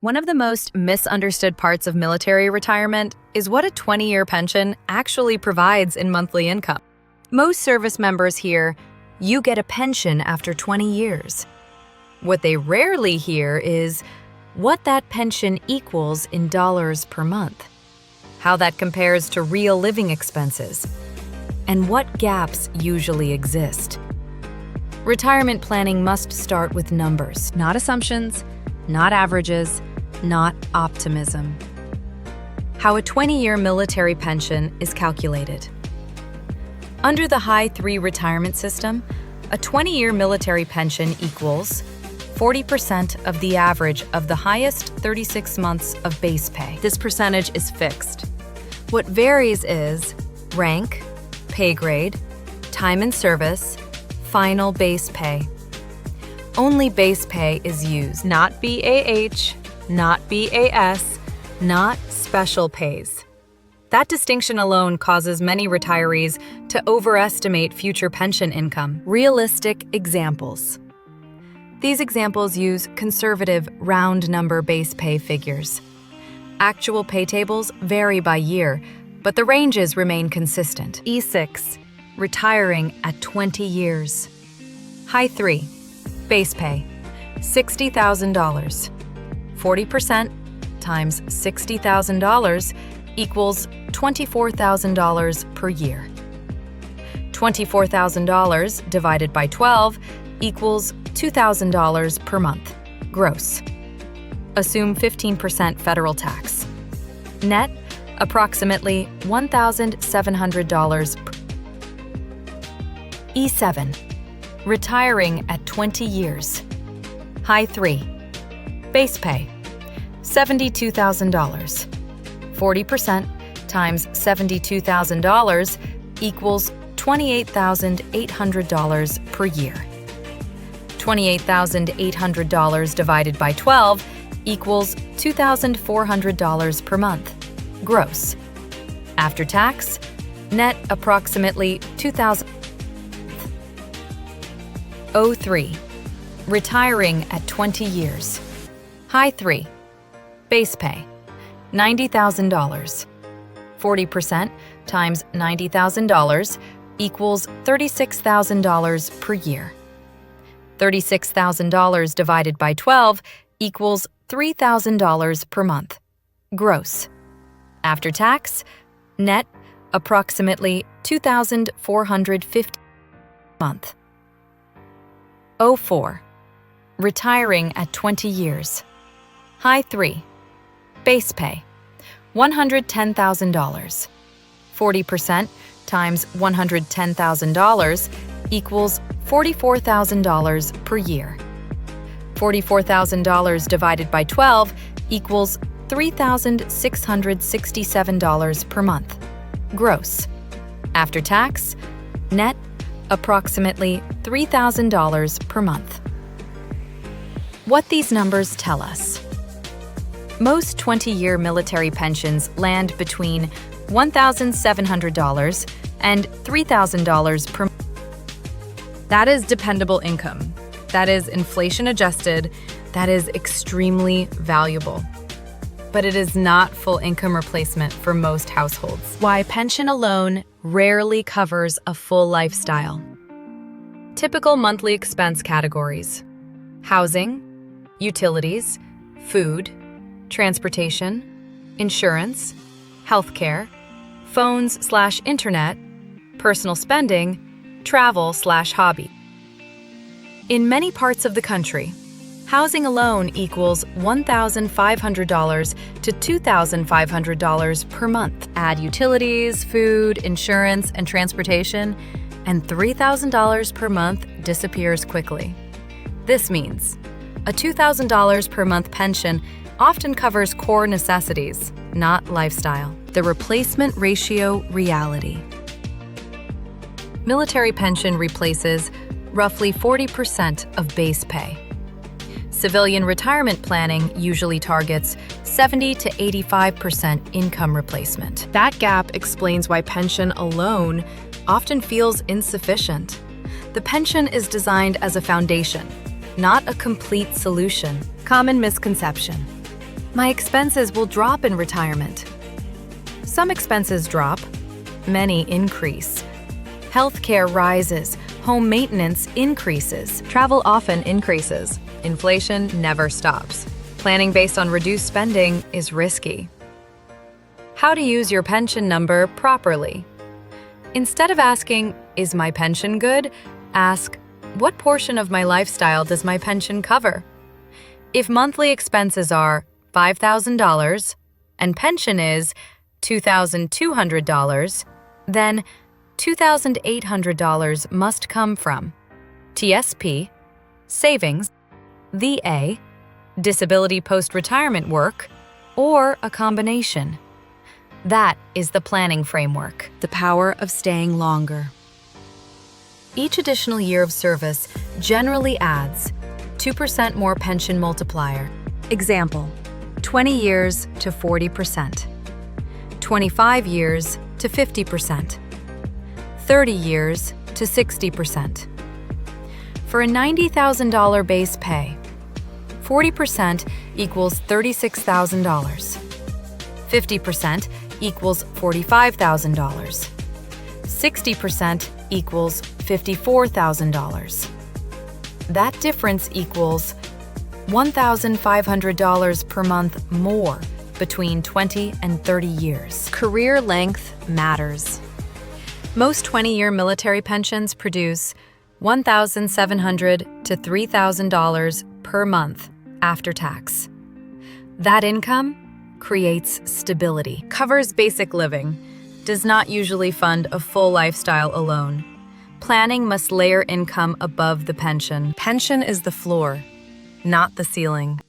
One of the most misunderstood parts of military retirement is what a 20-year pension actually provides in monthly income. Most service members hear, "You get a pension after 20 years." What they rarely hear is what that pension equals in dollars per month, how that compares to real living expenses, and what gaps usually exist. Retirement planning must start with numbers, not assumptions, not averages, not optimism. How a 20-year military pension is calculated. Under the High-3 retirement system, a 20-year military pension equals 40% of the average of the highest 36 months of base pay. This percentage is fixed. What varies is rank, pay grade, time in service, final base pay. Only base pay is used, not BAH, not BAS, not special pays. That distinction alone causes many retirees to overestimate future pension income. Realistic examples. These examples use conservative round number base pay figures. Actual pay tables vary by year, but the ranges remain consistent. E6, retiring at 20 years. High-3, base pay, $60,000. 40% times $60,000 equals $24,000 per year. $24,000 divided by 12 equals $2,000 per month, gross. Assume 15% federal tax. Net, approximately $1,700 per. E7, retiring at 20 years. High-3, base pay, $72,000. 40% times $72,000 equals $28,800 per year. $28,800 divided by 12 equals $2,400 per month, gross. After tax, net approximately $2,000. O3, retiring at 20 years. High-3, base pay, $90,000. 40% times $90,000 equals $36,000 per year. $36,000 divided by 12 equals $3,000 per month, gross. After tax, net approximately $2,450 per month. O4, retiring at 20 years. High-3, base pay, $110,000. 40% times $110,000 equals $44,000 per year. $44,000 divided by 12 equals $3,667 per month, gross. After tax, net approximately $3,000 per month. What these numbers tell us. Most 20-year military pensions land between $1,700 and $3,000 per month. That is dependable income. That is inflation-adjusted. That is extremely valuable. But it is not full income replacement for most households. Why pension alone rarely covers a full lifestyle. Typical monthly expense categories: housing, utilities, food, transportation, insurance, healthcare, phones/internet, personal spending, travel/hobby. In many parts of the country, housing alone equals $1,500 to $2,500 per month. Add utilities, food, insurance, and transportation, and $3,000 per month disappears quickly. This means a $2,000 per month pension often covers core necessities, not lifestyle. The replacement ratio reality. Military pension replaces roughly 40% of base pay. Civilian retirement planning usually targets 70 to 85% income replacement. That gap explains why pension alone often feels insufficient. The pension is designed as a foundation, not a complete solution. Common misconception. My expenses will drop in retirement. Some expenses drop, many increase. Healthcare rises, home maintenance increases. Travel often increases. Inflation never stops. Planning based on reduced spending is risky. How to use your pension number properly. Instead of asking, "Is my pension good?" ask, "What portion of my lifestyle does my pension cover?" If monthly expenses are $5,000 and pension is $2,200, then $2,800 must come from TSP, savings, VA, disability post-retirement work, or a combination. That is the planning framework, the power of staying longer. Each additional year of service generally adds 2% more pension multiplier. Example, 20 years to 40%, 25 years to 50%, 30 years to 60%. For a $90,000 base pay, 40% equals $36,000. 50% equals $45,000. 60% equals $54,000. That difference equals $1,500 per month more between 20 and 30 years. Career length matters. Most 20-year military pensions produce $1,700 to $3,000 per month after tax. That income creates stability, covers basic living, does not usually fund a full lifestyle alone. Planning must layer income above the pension. Pension is the floor, not the ceiling.